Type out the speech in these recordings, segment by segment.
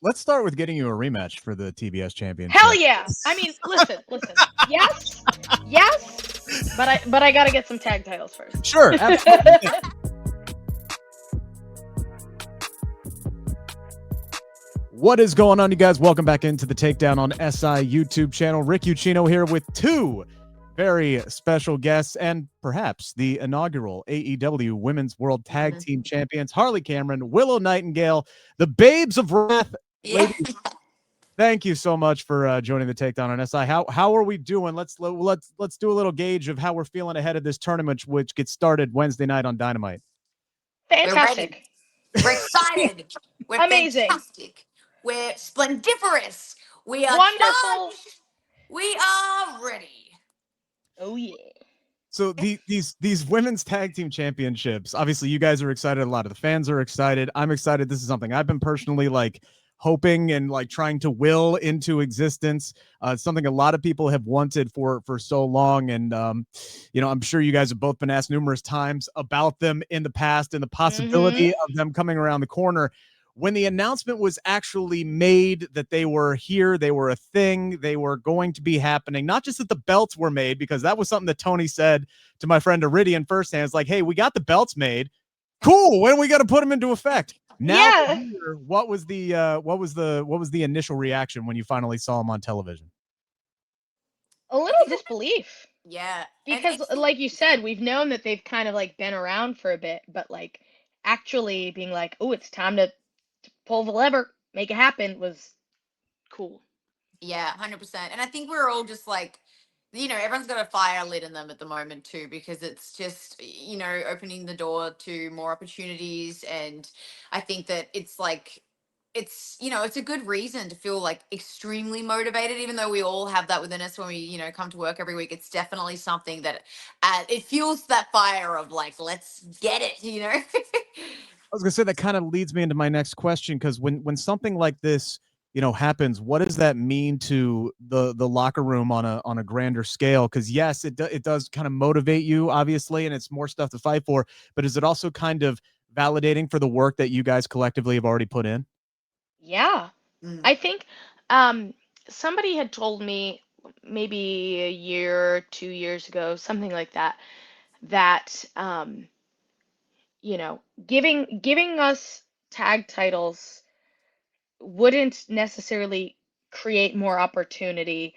let's start with getting you a rematch for the TBS championship. Hell yeah! I mean, listen. Yes, but I gotta get some tag titles first. Sure, absolutely. What is going on, you guys? Welcome back into the Takedown on SI YouTube channel. Rick Ucchino here with two very special guests and perhaps the inaugural AEW Women's World Tag Team Champions, Harley Cameron, Willow Nightingale, the Babes of Wrath. Yeah. Ladies, thank you so much for joining the Takedown on SI. How are we doing? Let's do a little gauge of how we're feeling ahead of this tournament, which gets started Wednesday night on Dynamite. Fantastic. We're excited. We're Amazing. Fantastic. We're splendiferous. We are Wonderful. charged. We are ready. Oh yeah. So these women's tag team championships, obviously you guys are excited. A lot of the fans are excited. I'm excited. This is something I've been personally hoping and trying to will into existence. Something a lot of people have wanted for so long. And, I'm sure you guys have both been asked numerous times about them in the past and the possibility of them coming around the corner. When the announcement was actually made that they were here, they were a thing, they were going to be happening, not just that the belts were made, because that was something that Tony said to my friend Iridian firsthand. It's like, hey, we got the belts made. Cool. When we got to put them into effect? Now, what was the initial reaction when you finally saw them on television? A little disbelief. Yeah. Because like you said, we've known that they've kind of been around for a bit, but actually being oh, it's time to pull the lever, make it happen was cool. Yeah, 100%. And I think we're all just everyone's got a fire lit in them at the moment too, because it's just, opening the door to more opportunities. And I think that it's it's a good reason to feel extremely motivated, even though we all have that within us when we, come to work every week. It's definitely something that it fuels that fire of let's get it, I was gonna say that kind of leads me into my next question, because when something like this happens, what does that mean to the locker room on a grander scale? Because yes, it does kind of motivate you, obviously, and it's more stuff to fight for, but is it also kind of validating for the work that you guys collectively have already put in? Yeah. I think somebody had told me maybe a year, 2 years ago, something like that, that giving us tag titles wouldn't necessarily create more opportunity.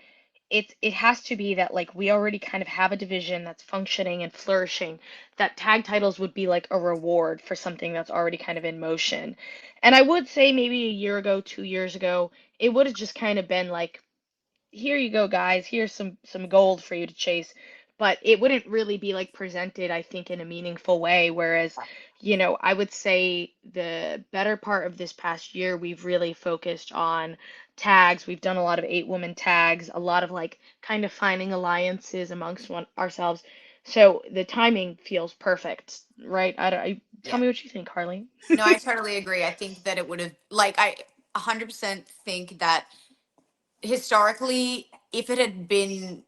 It has to be that we already kind of have a division that's functioning and flourishing, that tag titles would be a reward for something that's already kind of in motion. And I would say maybe a year ago, 2 years ago, it would have just kind of been here you go, guys, here's some gold for you to chase. But it wouldn't really be presented, I think, in a meaningful way. Whereas, I would say the better part of this past year, we've really focused on tags. We've done a lot of 8-woman tags, a lot of kind of finding alliances amongst ourselves. So the timing feels perfect, right? Tell me what you think, Harley. No, I totally agree. I think that it would have I 100% think that historically, if it had been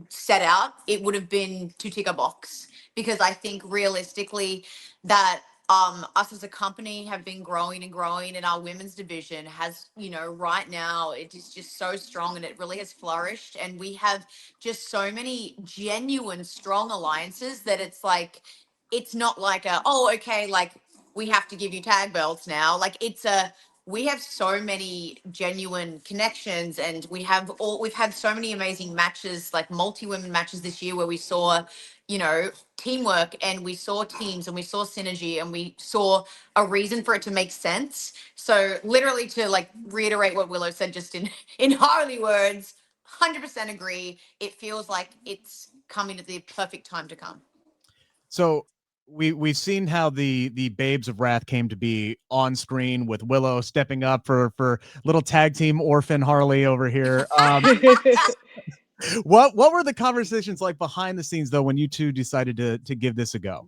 set out, it would have been to tick a box, because I think realistically that us as a company have been growing and growing, and our women's division has, right now it is just so strong and it really has flourished, and we have just so many genuine strong alliances that it's not we have to give you tag belts now. We have so many genuine connections, and we've had so many amazing matches, multi-women matches this year, where we saw, teamwork, and we saw teams, and we saw synergy, and we saw a reason for it to make sense. So literally, to reiterate what Willow said, just in Harley words, 100% agree. It feels like it's coming at the perfect time to come. So we've seen how the Babes of Wrath came to be on screen, with Willow stepping up for little tag team orphan Harley over here. What were the conversations like behind the scenes, though, when you two decided to give this a go?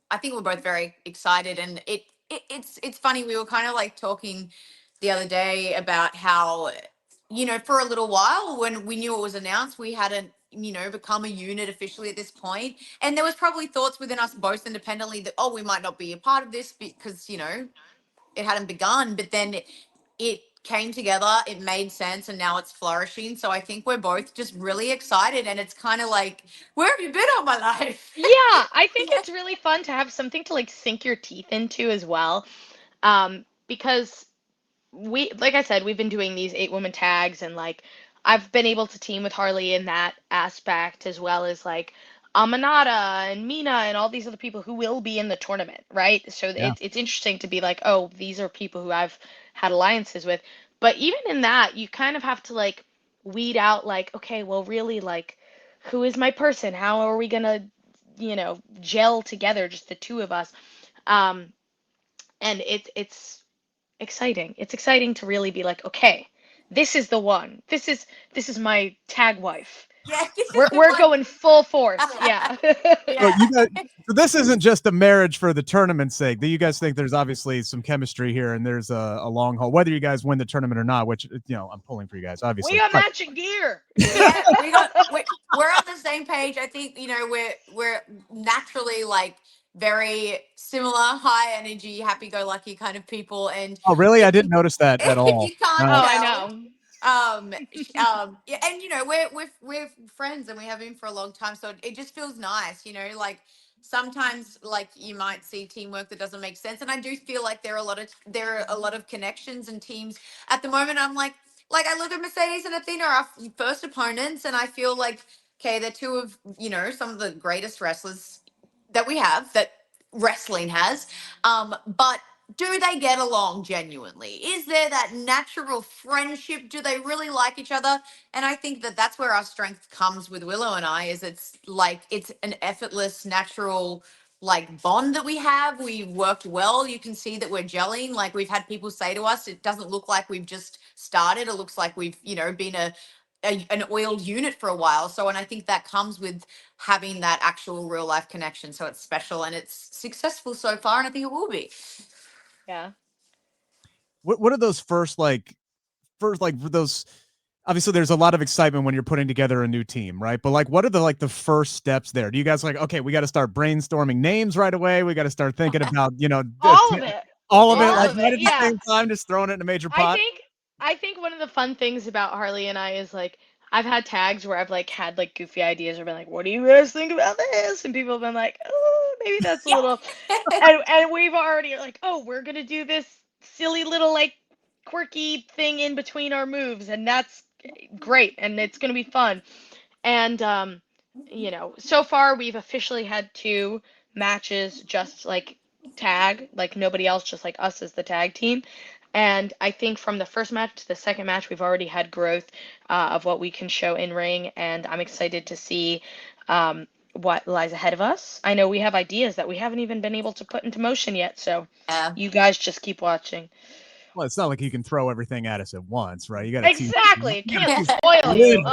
I think we're both very excited, and it's funny. We were kind of talking the other day about how, for a little while when we knew it was announced, we hadn't, become a unit officially at this point. And there was probably thoughts within us both independently that, oh, we might not be a part of this because, begun, but then it came together, it made sense, and now it's flourishing. So I think we're both just really excited, and it's kind of like, where have you been all my life? Yeah, I think it's really fun to have something to like sink your teeth into as well. Because like I said, we've been doing these 8-woman tags, and like I've been able to team with Harley in that aspect, as well as like Amanada and Mina and all these other people who will be in the tournament, right? So Yeah. it's interesting to be like, oh, these are people who I've had alliances with. But even in that, you kind of have to like weed out like, okay, well, really, like, who is my person? How are we gonna, gel together, just the two of us? Um, and it's exciting. It's exciting to really be like, okay, this is the one. This is my tag wife. Yeah, this is We're going full force. Yeah. So Yeah. you guys, so this isn't just a marriage for the tournament's sake. That you guys think there's obviously some chemistry here, and there's a long haul, whether you guys win the tournament or not. Which I'm pulling for you guys, obviously. We got matching gear. Yeah, we're on the same page. I think we're naturally like very similar, high energy, happy go lucky kind of people. And Oh, really? I didn't notice that at if all. you can't Oh, tell, I know. yeah, and we're friends and we have been for a long time, so it just feels nice, like sometimes like you might see teamwork that doesn't make sense, and I do feel like there are a lot of connections and teams at the moment. I'm like I look at Mercedes and Athena, our first opponents, and I feel like, okay, they're two of some of the greatest wrestlers that we have, that wrestling has, but do they get along genuinely? Is there that natural friendship? Do they really like each other? And I think that that's where our strength comes with Willow and I, is it's an effortless, natural like bond that we have. We worked well. You can see that we're gelling. Like, we've had people say to us, it doesn't look like we've just started. It looks like we've, been an oiled unit for a while. So, and I think that comes with having that actual real life connection. So it's special and it's successful so far, and I think it will be. Yeah. What are those first those? Obviously, there's a lot of excitement when you're putting together a new team, right? But like, what are the first steps there? Do you guys like, okay, we got to start brainstorming names right away? We got to start thinking about All of it. all of it, All like of right it, at the yeah. same time, just throwing it in a major pot. I think one of the fun things about Harley and I is like, I've had tags where I've like had like goofy ideas or been like, what do you guys think about this? And people have been like, oh, maybe that's a little, and we've already like, oh, we're gonna do this silly little like quirky thing in between our moves, and that's great, and it's gonna be fun. And so far we've officially had 2 matches just like tag, like nobody else, just like us as the tag team. And I think from the first match to the second match, we've already had growth of what we can show in ring, and I'm excited to see what lies ahead of us. I know we have ideas that we haven't even been able to put into motion yet, so you guys just keep watching. Well, it's not like you can throw everything at us at once, right? You got to Exactly. Can't spoil you.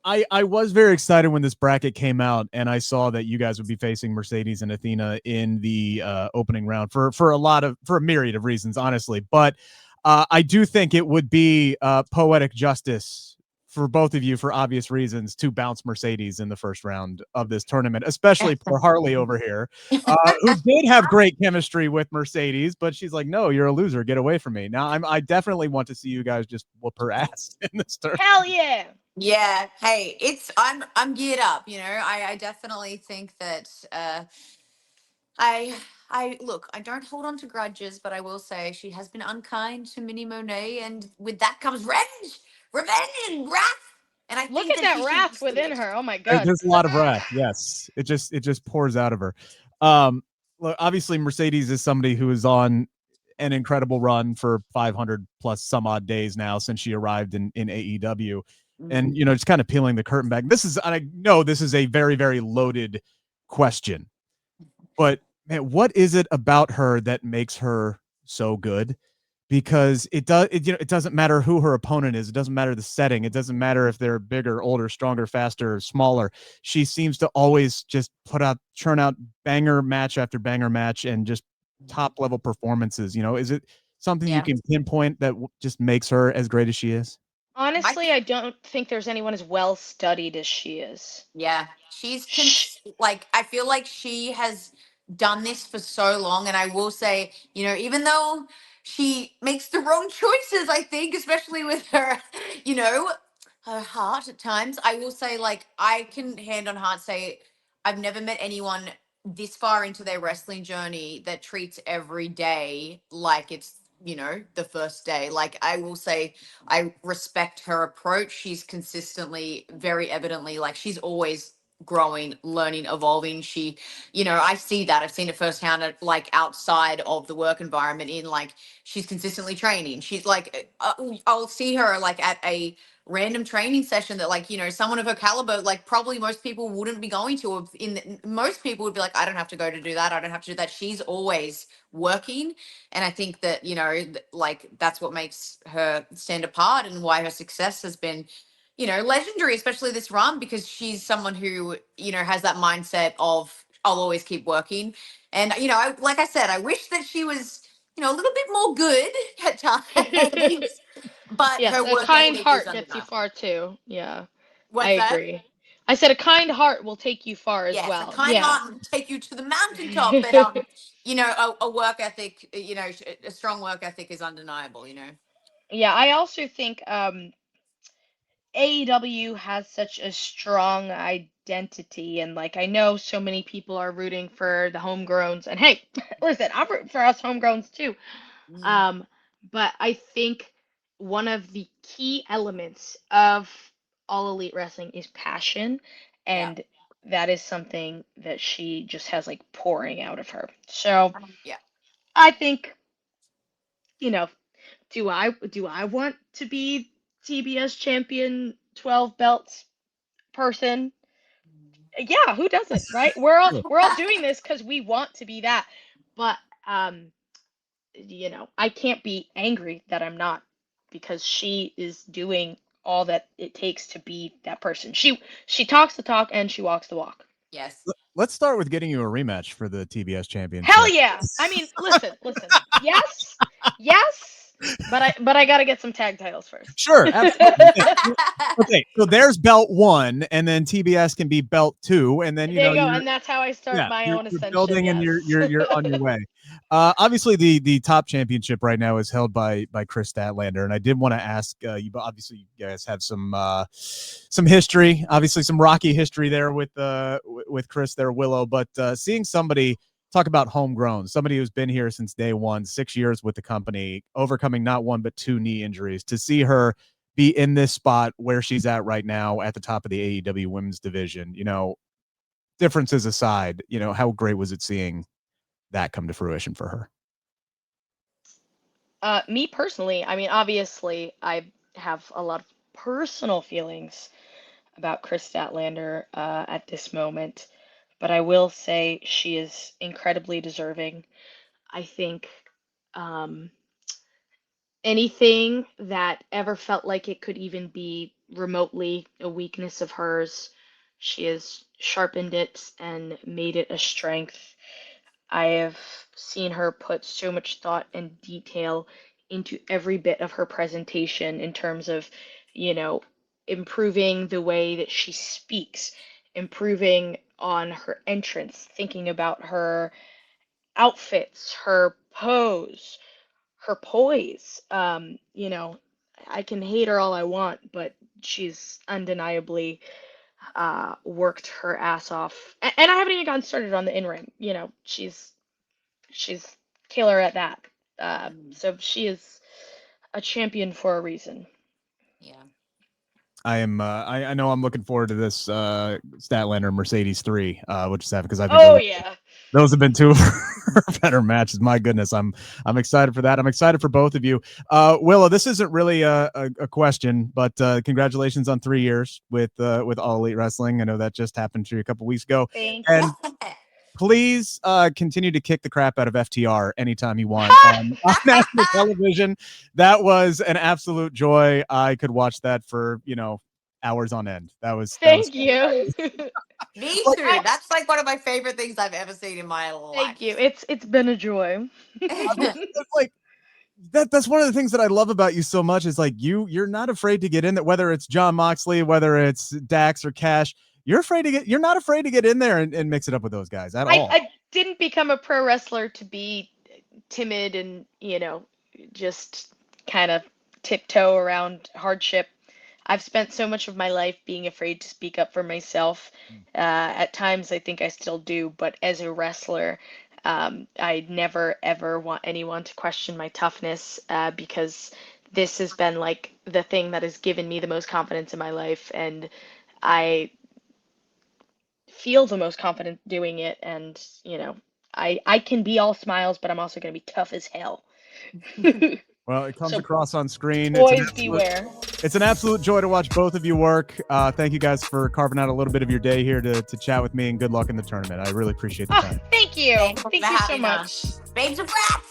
I was very excited when this bracket came out, and I saw that you guys would be facing Mercedes and Athena in the opening round for a myriad of reasons, honestly. But I do think it would be poetic justice for both of you, for obvious reasons, to bounce Mercedes in the first round of this tournament, especially for Harley over here, who did have great chemistry with Mercedes, but she's like, no, you're a loser. Get away from me. Now, I definitely want to see you guys just whoop her ass in this tournament. Hell yeah. Yeah. Hey, I'm geared up. I definitely think that I look, I don't hold on to grudges, but I will say she has been unkind to Minnie Monet, and with that comes revenge and wrath. And I Look think at that she wrath should within it. her. Oh my god. There's a lot of wrath. Yes, it just pours out of her. Look, obviously Mercedes is somebody who is on an incredible run for 500 plus some odd days now since she arrived in AEW. And just kind of peeling the curtain back. I know this is a very, very loaded question, but man, what is it about her that makes her so good? Because it doesn't matter who her opponent is. It doesn't matter the setting. It doesn't matter if they're bigger, older, stronger, faster, smaller. She seems to always just churn out banger match after banger match and just top level performances. Is it something you can pinpoint that just makes her as great as she is? Honestly, I don't think there's anyone as well studied as she is. Yeah, she's like, I feel like she has done this for so long. And I will say, you know, even though she makes the wrong choices, I think, especially with her, you know, her heart at times, I will say, like, I can hand on heart say, I've never met anyone this far into their wrestling journey that treats every day like it's, you know, the first day. Like, I will say, I respect her approach. She's consistently, very evidently, like, she's always growing, learning, evolving. She, you know, I see that. I've seen it firsthand, like outside of the work environment. In like, she's consistently training. She's like, I'll see her like at a random training session that, like, you know, someone of her caliber, like, probably most people wouldn't be going to. Most people would be like, I don't have to go to do that. I don't have to do that. She's always working, and I think that, you know, like, that's what makes her stand apart and why her success has been, you know, legendary, especially this run, because she's someone who, you know, has that mindset of, I'll always keep working. And, you know, like I said, I wish that she was, you know, a little bit more good at times, but Yes, her a work kind ethic is heart gets you undeniable. far too. Yeah, I What's that? agree. I said a kind heart will take you far as Yes, a well. kind Yeah. heart will take you to the mountaintop, but you know, a work ethic, you know, a strong work ethic is undeniable. You know. Yeah, I also think AEW has such a strong identity, and like I know so many people are rooting for the homegrowns, and hey, listen, I'm rooting for us homegrowns too. Mm, Um, but I think one of the key elements of All Elite Wrestling is passion, yeah. and that is something that she just has like pouring out of her. So Yeah. I think, you know, do I want to be TBS champion 12 belts person? Yeah, who doesn't, right? We're all doing this because we want to be that. But you know, I can't be angry that I'm not, because she is doing all that it takes to be that person. She talks the talk and she walks the walk. Yes. Let's start with getting you a rematch for the TBS Hell championship. yeah. I mean, listen. Yes. Yes, but I got to get some tag titles first. Sure, absolutely. Yeah. Okay, so there's belt 1, and then TBS can be belt 2, and then, you There know, you go, and that's how I start yeah, my you're own you're ascension. building and you're Yes. you're you're on your way. Obviously, the top championship right now is held by Kris Statlander, and I did want to ask you. But obviously, you guys have some history, obviously some rocky history there with Kris there, Willow. But seeing somebody talk about homegrown, somebody who's been here since day one, 6 years with the company, overcoming not one but 2 knee injuries, to see her be in this spot where she's at right now at the top of the AEW women's division, you know, differences aside, you know, how great was it seeing that come to fruition for her? Me personally, I mean, obviously, I have a lot of personal feelings about Kris Statlander at this moment, but I will say she is incredibly deserving. I think um, anything that ever felt like it could even be remotely a weakness of hers, she has sharpened it and made it a strength. I have seen her put so much thought and detail into every bit of her presentation in terms of, you know, improving the way that she speaks, improving on her entrance, thinking about her outfits, her pose, her poise. You know, I can hate her all I want, but she's undeniably worked her ass off. And I haven't even gotten started on the in ring. You know, she's killer at that. Mm, So she is a champion for a reason. yeah. I am. I know I'm looking forward to this Statlander Mercedes 3, which is happening because I think Oh yeah. those have been 2 of her better matches. My goodness, I'm excited for that. I'm excited for both of you. Willow, this isn't really a question, but congratulations on 3 years with All Elite Wrestling. I know that just happened to you a couple weeks ago, Thank you. and please continue to kick the crap out of FTR anytime you want on national television. That was an absolute joy. I could watch that for, you know, hours on end. That was Thank you. Me like, too. That's like one of my favorite things I've ever seen in my Thank you. life. It's been a joy. it's like that's one of the things that I love about you so much is like you're not afraid to get in there, whether it's John Moxley, whether it's Dax or Cash. You're not afraid to get in there and mix it up with those guys at I, all. I didn't become a pro wrestler to be timid and, just kind of tiptoe around hardship. I've spent so much of my life being afraid to speak up for myself. At times, I think I still do, but as a wrestler, I never ever want anyone to question my toughness because this has been like the thing that has given me the most confidence in my life, and I feel the most confident doing it. And I can be all smiles, but I'm also going to be tough as hell. Well, it comes So across on screen. boys beware. It's an absolute joy to watch both of you work. Thank you guys for carving out a little bit of your day here to chat with me, and good luck in the tournament. I really appreciate the time. Thank you. Thanks for Thank you so having much. us. Babes of Rats!